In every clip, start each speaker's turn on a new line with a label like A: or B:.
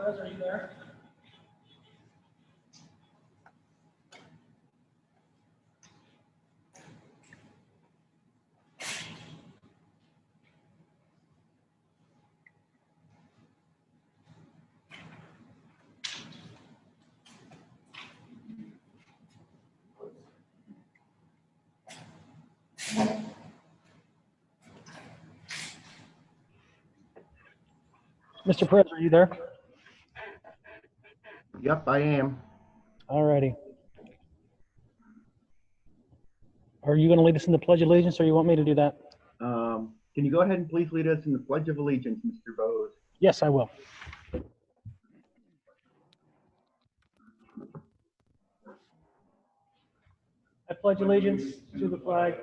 A: Perez, are you there? Mr. Perez, are you there?
B: Yep, I am.
A: All righty. Are you going to lead us in the Pledge of Allegiance, or you want me to do that?
B: Can you go ahead and please lead us in the Pledge of Allegiance, Mr. Bose?
A: Yes, I will. I pledge allegiance to the flag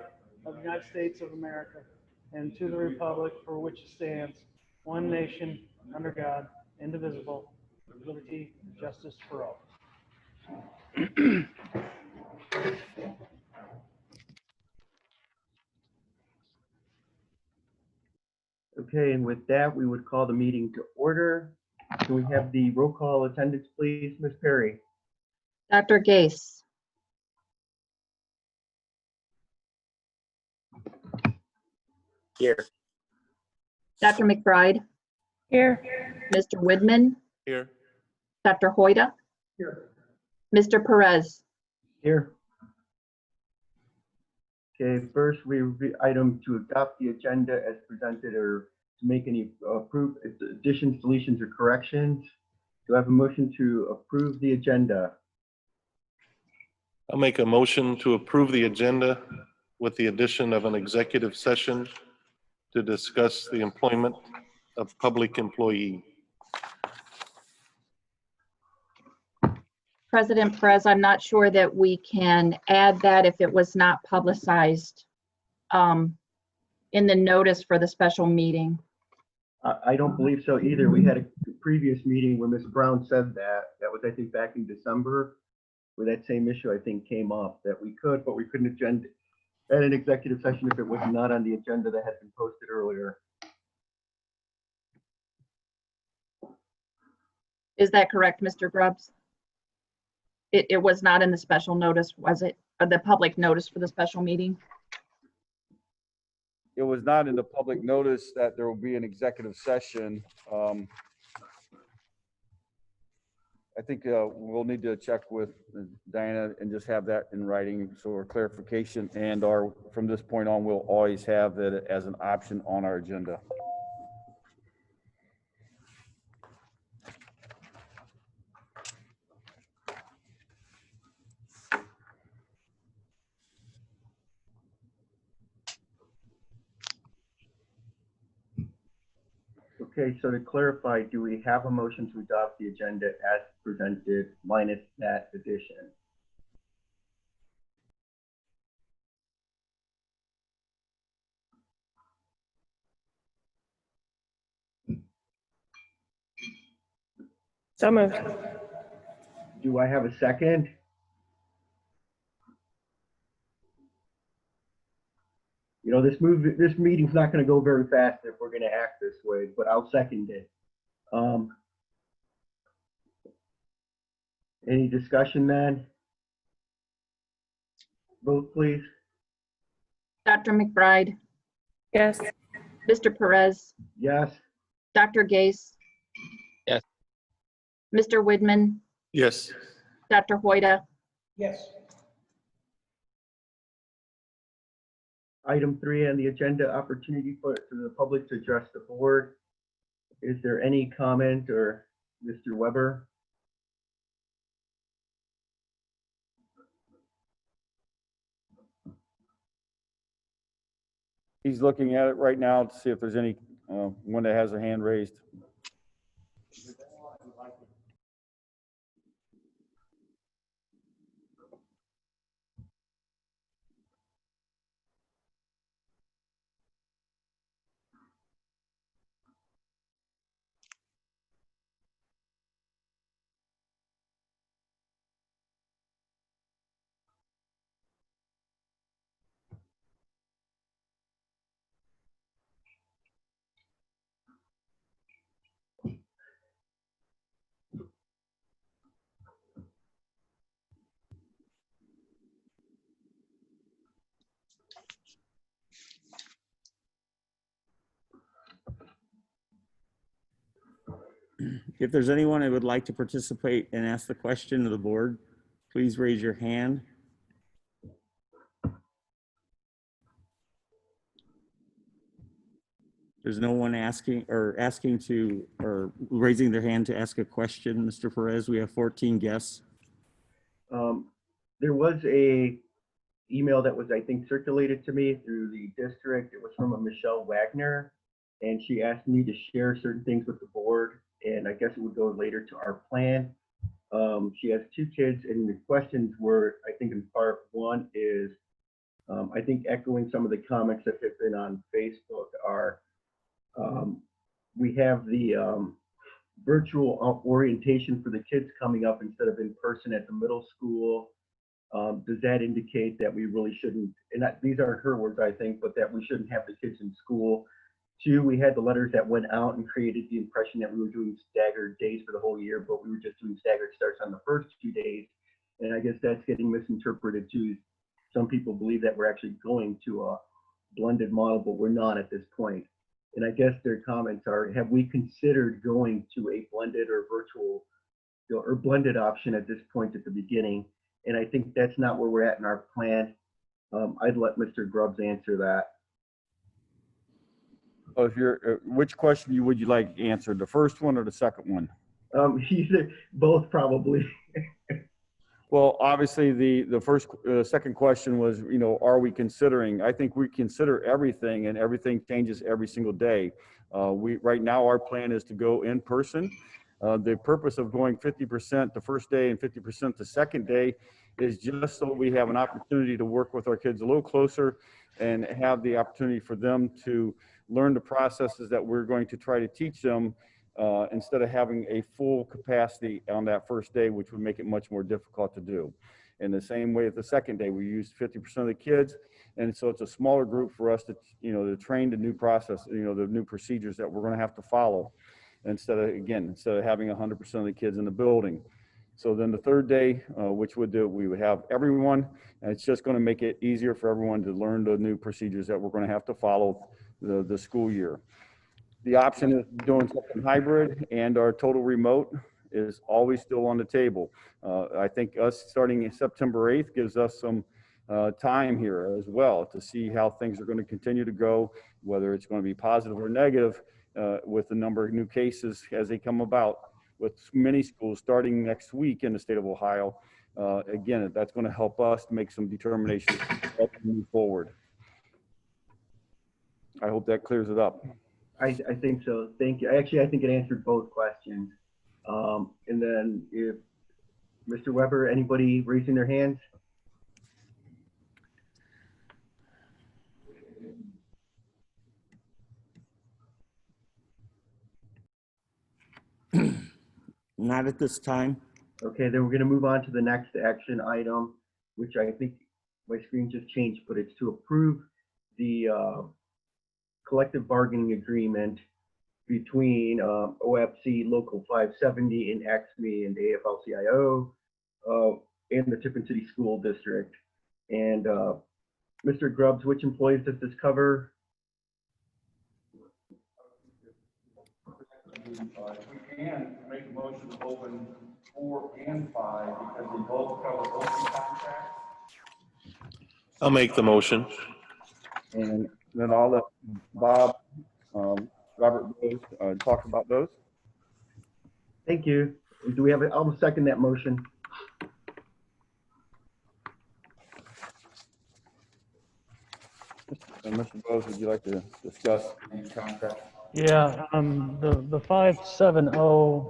A: of the United States of America and to the republic for which it stands, one nation, under God, indivisible, with liberty and justice for all.
B: Okay, and with that, we would call the meeting to order. Can we have the roll call attendance, please, Ms. Perry?
C: Dr. Gase.
D: Here.
C: Dr. McBride.
E: Here.
C: Mr. Widman.
D: Here.
C: Dr. Hoyda.
A: Here.
C: Mr. Perez.
B: Here. Okay, first we item to adopt the agenda as presented or to make any approve additions, deletions, or corrections. Do I have a motion to approve the agenda?
D: I'll make a motion to approve the agenda with the addition of an executive session to discuss the employment of public employee.
C: President Perez, I'm not sure that we can add that if it was not publicized in the notice for the special meeting.
B: I don't believe so either. We had a previous meeting where Ms. Brown said that. That was, I think, back in December, where that same issue, I think, came up, that we could, but we couldn't add an executive session if it was not on the agenda that had been posted earlier.
C: Is that correct, Mr. Grubbs? It was not in the special notice, was it? Or the public notice for the special meeting?
F: It was not in the public notice that there will be an executive session. I think we'll need to check with Diana and just have that in writing for clarification, and from this point on, we'll always have that as an option on our agenda.
B: Okay, so to clarify, do we have a motion to adopt the agenda as presented minus that addition?
E: So moved.
B: Do I have a second? You know, this meeting's not going to go very fast if we're going to act this way, but I'll second it. Any discussion then? Vote, please.
C: Dr. McBride.
E: Yes.
C: Mr. Perez.
B: Yes.
C: Dr. Gase.
D: Yes.
C: Mr. Widman.
D: Yes.
C: Dr. Hoyda.
A: Yes.
B: Item 3 on the agenda, opportunity for the public to address the board. Is there any comment, or Mr. Weber?
F: He's looking at it right now to see if there's any one that has a hand raised.
G: If there's anyone that would like to participate and ask the question of the board, please raise your hand. There's no one asking or raising their hand to ask a question, Mr. Perez. We have 14 guests.
B: There was a email that was, I think, circulated to me through the district. It was from a Michelle Wagner, and she asked me to share certain things with the board, and I guess it would go later to our plan. She has 2 kids, and the questions were, I think, in part one is, I think echoing some of the comments that have been on Facebook are, we have the virtual orientation for the kids coming up instead of in person at the middle school. Does that indicate that we really shouldn't, and these aren't her words, I think, but that we shouldn't have the kids in school? 2, we had the letters that went out and created the impression that we were doing staggered days for the whole year, but we were just doing staggered starts on the first 2 days. And I guess that's getting misinterpreted too. Some people believe that we're actually going to a blended model, but we're not at this point. And I guess their comments are, have we considered going to a blended or virtual or blended option at this point at the beginning? And I think that's not where we're at in our plan. I'd let Mr. Grubbs answer that.
F: If you're, which question would you like answered, the first one or the second one?
B: Either, both probably.
F: Well, obviously the second question was, you know, are we considering? I think we consider everything, and everything changes every single day. Right now our plan is to go in person. The purpose of going 50% the first day and 50% the second day is just so we have an opportunity to work with our kids a little closer and have the opportunity for them to learn the processes that we're going to try to teach them, instead of having a full capacity on that first day, which would make it much more difficult to do. In the same way, at the second day, we used 50% of the kids, and so it's a smaller group for us to, you know, to train the new process, you know, the new procedures that we're going to have to follow, instead of having 100% of the kids in the building. So then the third day, which we would have everyone, and it's just going to make it easier for everyone to learn the new procedures that we're going to have to follow the school year. The option of doing something hybrid and our total remote is always still on the table. I think us starting September 8th gives us some time here as well to see how things are going to continue to go, whether it's going to be positive or negative with the number of new cases as they come about. With many schools starting next week in the state of Ohio, again, that's going to help us to make some determinations as we move forward. I hope that clears it up.
B: I think so. Thank you. Actually, I think it answered both questions. And then if Mr. Weber, anybody raising their hands?
G: Not at this time.
B: Okay, then we're going to move on to the next action item, which I think my screen just changed, but it's to approve the collective bargaining agreement between OFC Local 570 and AXME and AFL-CIO and the Tiffin City School District. And Mr. Grubbs, which employees does this cover?
F: We can make a motion to open 4 and 5 because they both cover open contracts.
D: I'll make the motion.
F: And then I'll let Bob, Robert Rose talk about those.
B: Thank you. Do we have I'll second that motion.
F: And Mr. Rose, would you like to discuss these contracts?
A: Yeah, the 570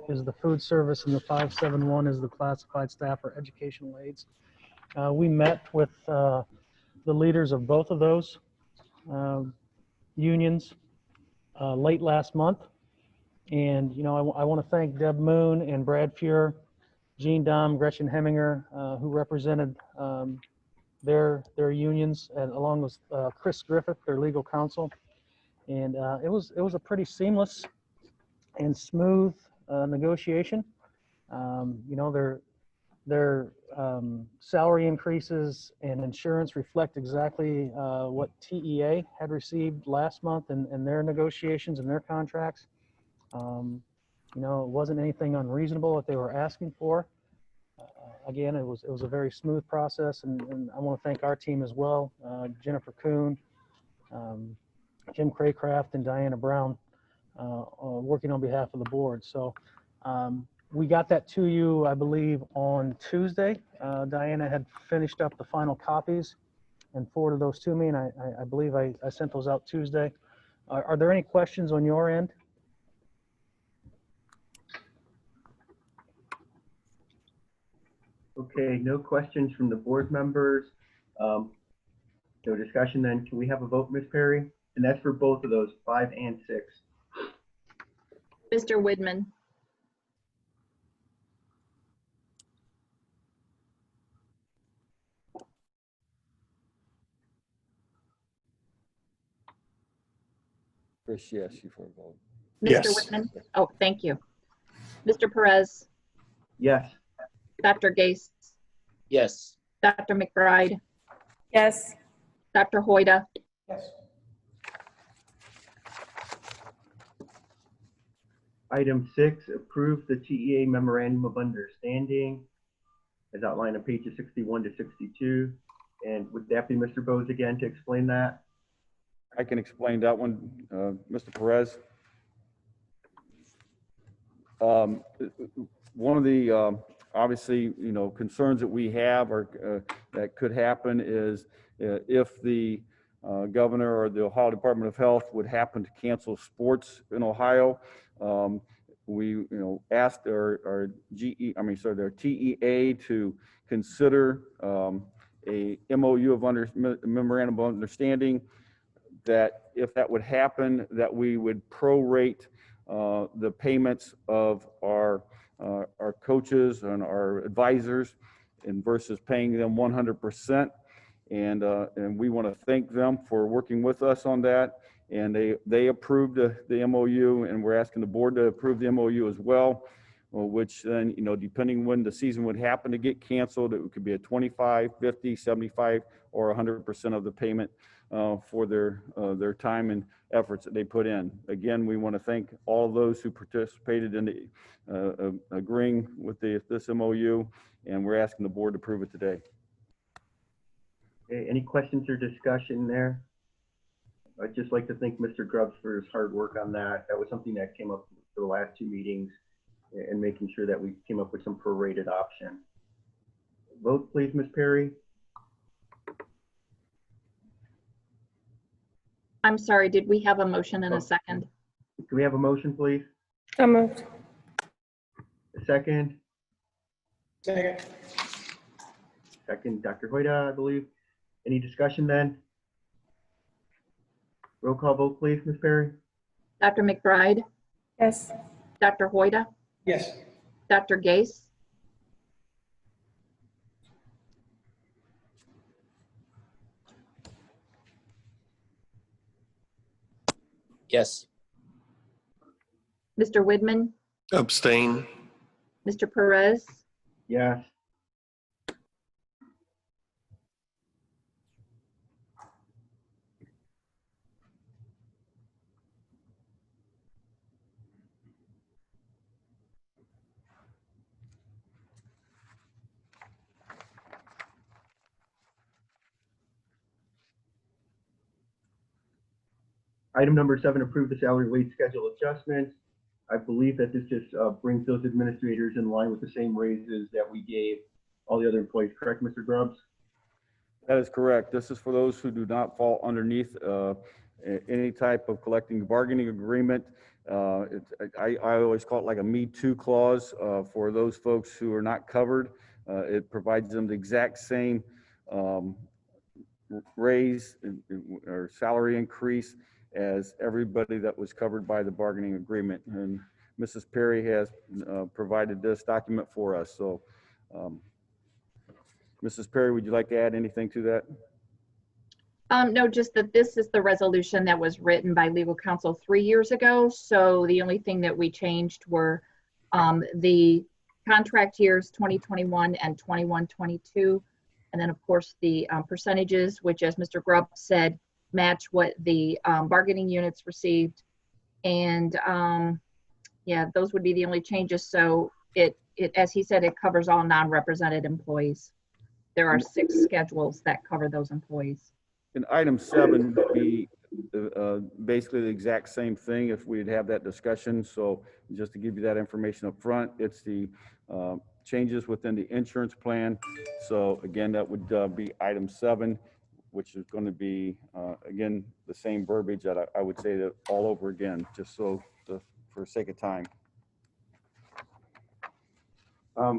A: is the food service and the 571 is the classified staff or educational aides. We met with the leaders of both of those unions late last month. And, you know, I want to thank Deb Moon and Brad Fuhr, Jean Dom, Gretchen Heminger, who represented their unions, and along with Chris Griffith, their legal counsel. And it was a pretty seamless and smooth negotiation. You know, their salary increases and insurance reflect exactly what TEA had received last month in their negotiations and their contracts. You know, it wasn't anything unreasonable that they were asking for. Again, it was a very smooth process, and I want to thank our team as well, Jennifer Kuhn, Jim Craycraft, and Diana Brown, working on behalf of the board. So we got that to you, I believe, on Tuesday. Diana had finished up the final copies and forwarded those to me, and I believe I sent those out Tuesday. Are there any questions on your end?
B: Okay, no questions from the board members. No discussion then. Can we have a vote, Ms. Perry? And that's for both of those, 5 and 6.
C: Mr. Widman,
F: Chris, yes, you for a vote.
C: Mr.
D: Yes.
C: Widman? Oh, thank you. Mr. Perez,
B: Yes.
C: Dr. Gase,
H: Yes.
C: Dr. McBride,
E: Yes.
C: Dr. Hoyda,
H: Yes.
B: Item 6, approve the TEA memorandum of understanding as outlined on pages 61 to 62. And would that be Mr. Bose again to explain that?
F: I can explain that one, Mr. Perez. One of the, obviously, concerns that we have or that could happen is if the governor or the Ohio Department of Health would happen to cancel sports in Ohio. We, asked our their TEA to consider a MOU of memorandum of understanding that if that would happen, that we would prorate the payments of our coaches and our advisors, and versus paying them 100%. And we want to thank them for working with us on that. And they approved the MOU, and we're asking the board to approve the MOU as well, which then, depending when the season would happen to get canceled, it could be a 25, 50, 75, or 100% of the payment for their time and efforts that they put in. Again, we want to thank all of those who participated in the agreeing with this MOU, and we're asking the board to approve it today.
B: Okay, any questions or discussion there? I'd just like to thank Mr. Grubbs for his hard work on that. That was something that came up for the last 2 meetings, and making sure that we came up with some prorated option. Vote please, Ms. Perry.
C: I'm sorry, did we have a motion and a second?
B: Can we have a motion, please?
E: So moved.
B: A second?
H: Second.
B: Second, Dr. Hoyda, I believe. Any discussion then? Roll call vote, please, Ms. Perry.
C: Dr. McBride,
E: Yes.
C: Dr. Hoyda,
H: Yes.
C: Dr. Gase,
H: Yes.
C: Mr. Widman,
D: Abstain.
C: Mr. Perez,
B: Yes. Item number 7, approve the salary wage schedule adjustments. I believe that this just brings those administrators in line with the same raises that we gave all the other employees, correct, Mr. Grubbs?
F: That is correct. This is for those who do not fall underneath any type of collective bargaining agreement. I always call it like a Me Too clause for those folks who are not covered. It provides them the exact same raise or salary increase as everybody that was covered by the bargaining agreement. And Mrs. Perry has provided this document for us. So, Mrs. Perry, would you like to add anything to that?
C: No, just that this is the resolution that was written by legal counsel 3 years ago. So the only thing that we changed were the contract years 2021 and 21-22. And then, of course, the percentages, which, as Mr. Grubb said, match what the bargaining units received. And Yeah, those would be the only changes. So it, as he said, it covers all non-represented employees. There are 6 schedules that cover those employees.
F: And item 7 would be basically the exact same thing if we'd have that discussion. So just to give you that information up front, it's the changes within the insurance plan. So again, that would be item 7, which is going to be, again, the same verbiage that I would say that all over again, just so for sake of time.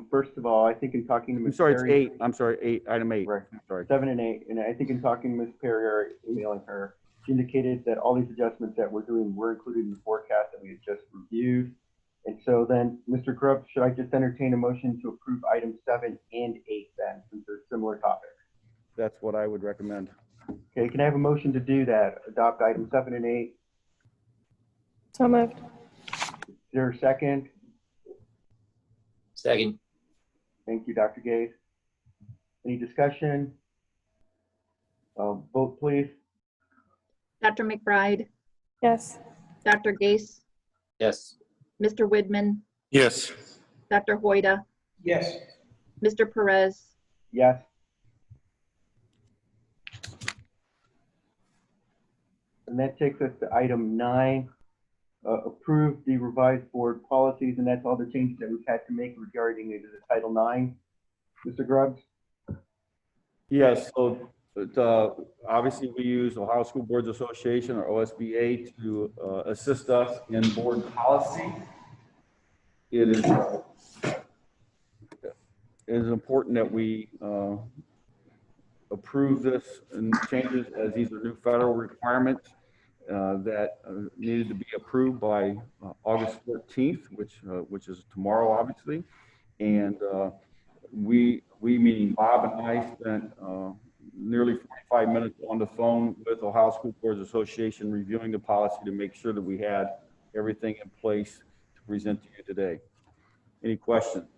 B: First of all, I think in talking to
F: I'm
B: Ms.
F: sorry, it's
B: Perry.
F: 8. I'm sorry, 8, item 8.
B: Right.
F: Sorry.
B: 7 and 8, and I think in talking to Ms. Perry or emailing her, she indicated that all these adjustments that we're doing were included in the forecast that we had just reviewed. And so then, Mr. Grubb, should I just entertain a motion to approve items 7 and 8 then, since they're similar topics?
F: That's what I would recommend.
B: Okay, can I have a motion to do that? Adopt items 7 and 8?
E: So moved.
B: Is there a second?
H: Second.
B: Thank you, Dr. Gase. Any discussion? Vote, please.
C: Dr. McBride,
E: Yes.
C: Dr. Gase,
H: Yes.
C: Mr. Widman,
D: Yes.
C: Dr. Hoyda,
H: Yes.
C: Mr. Perez,
B: Yes. And that takes us to item 9, approve the revised board policies, and that's all the changes that we've had to make regarding the Title IX. Mr. Grubbs?
F: Yes, so obviously we use Ohio School Boards Association, or OSBA, to assist us in board policy. It is important that we approve this and changes, as these are new federal requirements that needed to be approved by August 14th, which is tomorrow, obviously. And we meaning Bob and I spent nearly 45 minutes on the phone with Ohio School Boards Association reviewing the policy to make sure that we had everything in place to present to you today. Any questions?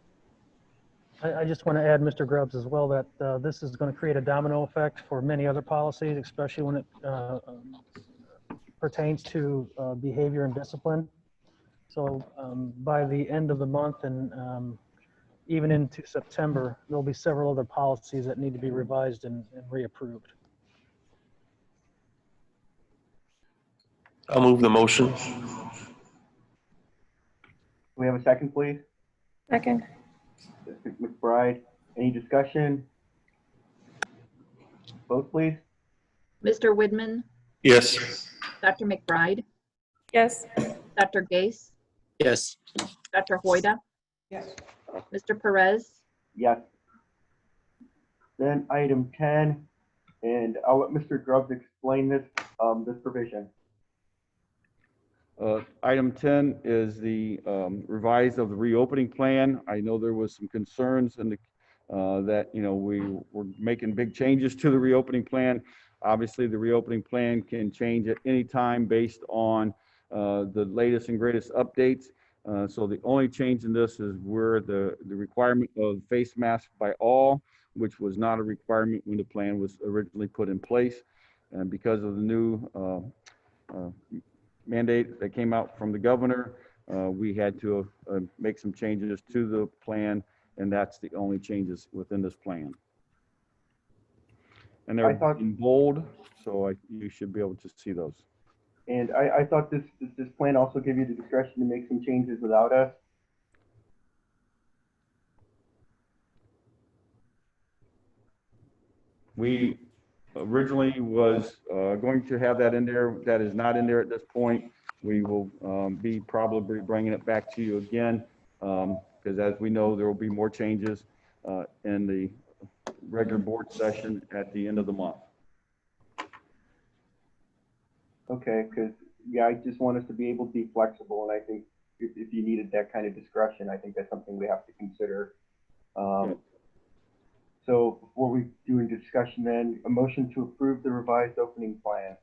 A: I just want to add, Mr. Grubbs, as well, that this is going to create a domino effect for many other policies, especially when it pertains to behavior and discipline. So by the end of the month and even into September, there'll be several other policies that need to be revised and reapproved.
D: I'll move the motion.
B: Can we have a second, please?
E: Second.
B: Mr. McBride, any discussion? Vote, please.
C: Mr. Widman,
D: Yes.
C: Dr. McBride,
E: Yes.
C: Dr. Gase,
H: Yes.
C: Dr. Hoyda,
H: Yes.
C: Mr. Perez,
B: Yes. Then item 10, and I'll let Mr. Grubbs explain this provision.
F: Item 10 is the revise of the reopening plan. I know there was some concerns in the, that, you know, we were making big changes to the reopening plan. Obviously, the reopening plan can change at any time based on the latest and greatest updates. So the only change in this is where the requirement of face masks by all, which was not a requirement when the plan was originally put in place. And because of the new mandate that came out from the governor, we had to make some changes to the plan, and that's the only changes within this plan. And they're in bold, so you should be able to see those.
B: And I thought this plan also gave you the discretion to make some changes without us.
F: We originally was going to have that in there. That is not in there at this point. We will be probably bringing it back to you again, because as we know, there will be more changes in the regular board session at the end of the month.
B: Okay, because, yeah, I just want us to be able to be flexible, and I think if you needed that kind of discretion, I think that's something we have to consider. So before we do a discussion then, a motion to approve the revised opening plan.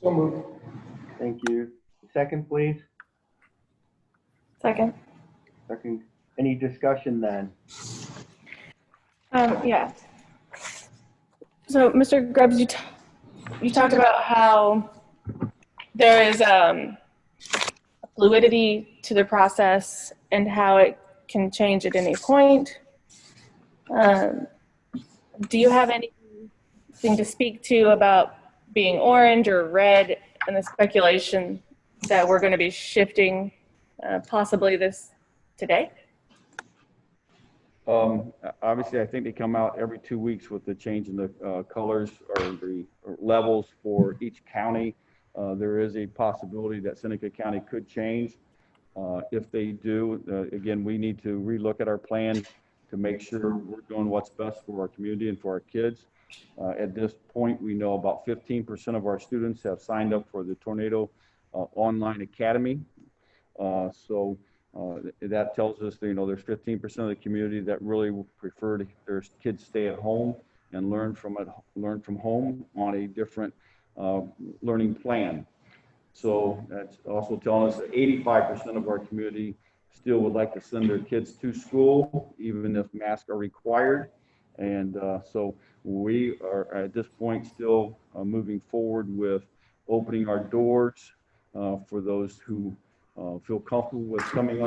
H: So moved.
B: Thank you. Second, please.
E: Second.
B: Second. Any discussion then?
E: Yeah. So, Mr. Grubbs, you talked about how there is fluidity to the process and how it can change at any point. Do you have anything to speak to about being orange or red and the speculation that we're going to be shifting possibly this today?
F: Obviously, I think they come out every 2 weeks with the change in the colors or the levels for each county. There is a possibility that Seneca County could change. If they do, again, we need to relook at our plan to make sure we're doing what's best for our community and for our kids. At this point, we know about 15% of our students have signed up for the Tornado Online Academy. That tells us that, there's 15% of the community that really would prefer to their kids stay at home and learn from home on a different learning plan. So that's also telling us that 85% of our community still would like to send their kids to school, even if masks are required. And so we are at this point still moving forward with opening our doors for those who feel comfortable with coming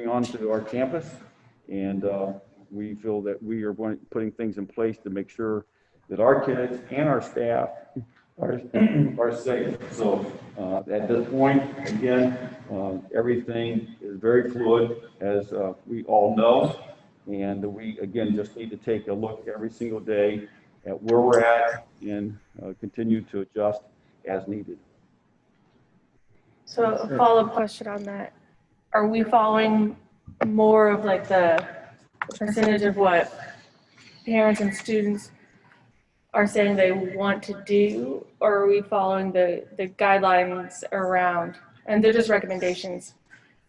F: on to our campus. And we feel that we are putting things in place to make sure that our kids and our staff are safe. So at this point, again, everything is very fluid, as we all know. And we, again, just need to take a look every single day at where we're at and continue to adjust as needed.
E: So a follow-up question on that. Are we following more of like the percentage of what parents and students are saying they want to do, or are we following the guidelines around, and they're just recommendations,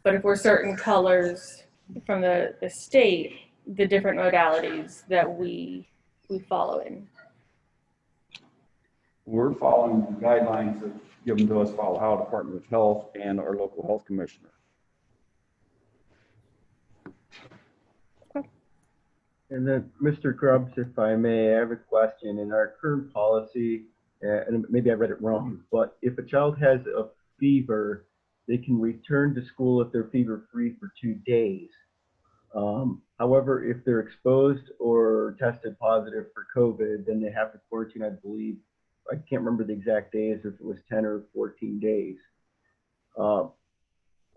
E: but if we're certain colors from the state, the different modalities that we follow in?
F: We're following the guidelines that given to us by the Ohio Department of Health and our local health commissioner.
B: And then, Mr. Grubbs, if I may, I have a question. In our current policy, and maybe I read it wrong, but if a child has a fever, they can return to school if they're fever-free for 2 days. However, if they're exposed or tested positive for COVID, then they have to quarantine, I believe. I can't remember the exact days, if it was 10 or 14 days. Are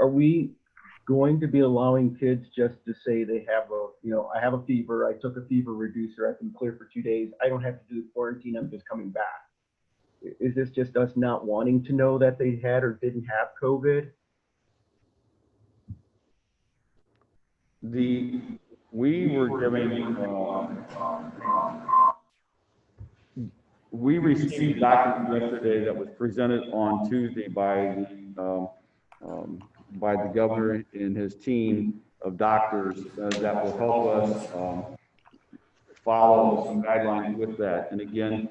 B: we going to be allowing kids just to say they have I have a fever, I took a fever reducer, I've been clear for 2 days, I don't have to do quarantine, I'm just coming back? Is this just us not wanting to know that they had or didn't have COVID?
F: We received documents yesterday that was presented on Tuesday by the governor and his team of doctors that will help us follow some guidelines with that. And again,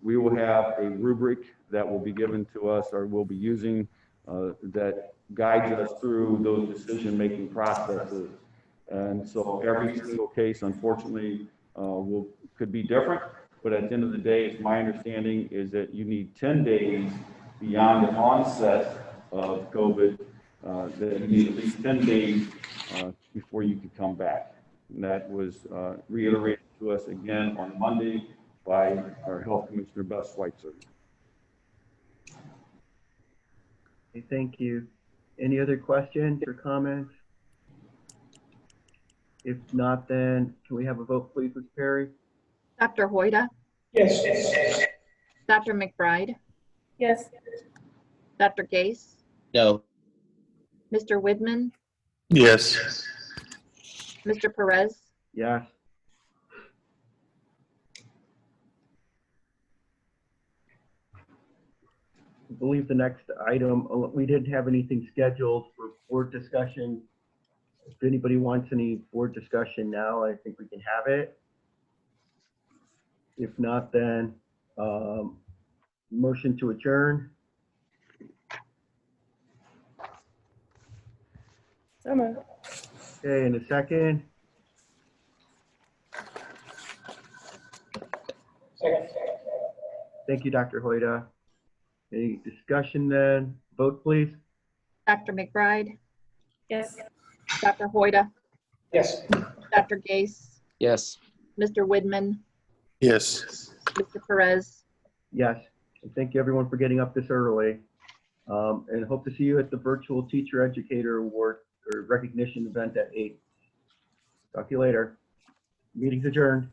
F: we will have a rubric that will be given to us, or we'll be using that guides us through those decision-making processes. And so every single case, unfortunately, could be different. But at the end of the day, it's my understanding is that you need 10 days beyond the onset of COVID, that you need at least 10 days before you can come back. And that was reiterated to us again on Monday by our Health Commissioner, Beth Schweitzer.
B: Okay, thank you. Any other questions or comments? If not, then can we have a vote, please, Ms. Perry?
C: Dr. Hoyda,
H: Yes.
C: Dr. McBride,
E: Yes.
C: Dr. Gase,
H: No.
C: Mr. Widman,
D: Yes.
C: Mr. Perez,
B: Yes. I believe the next item, we didn't have anything scheduled for board discussion. If anybody wants any board discussion now, I think we can have it. If not, then motion to adjourn.
E: So moved.
B: Okay, in a second.
H: Second.
B: Thank you, Dr. Hoyda. Any discussion then? Vote, please.
C: Dr. McBride,
E: Yes.
C: Dr. Hoyda,
H: Yes.
C: Dr. Gase,
H: Yes.
C: Mr. Widman,
D: Yes.
C: Mr. Perez.
B: Yes. And thank you everyone for getting up this early. And hope to see you at the virtual teacher educator award or recognition event at 8. Talk to you later. Meeting's adjourned.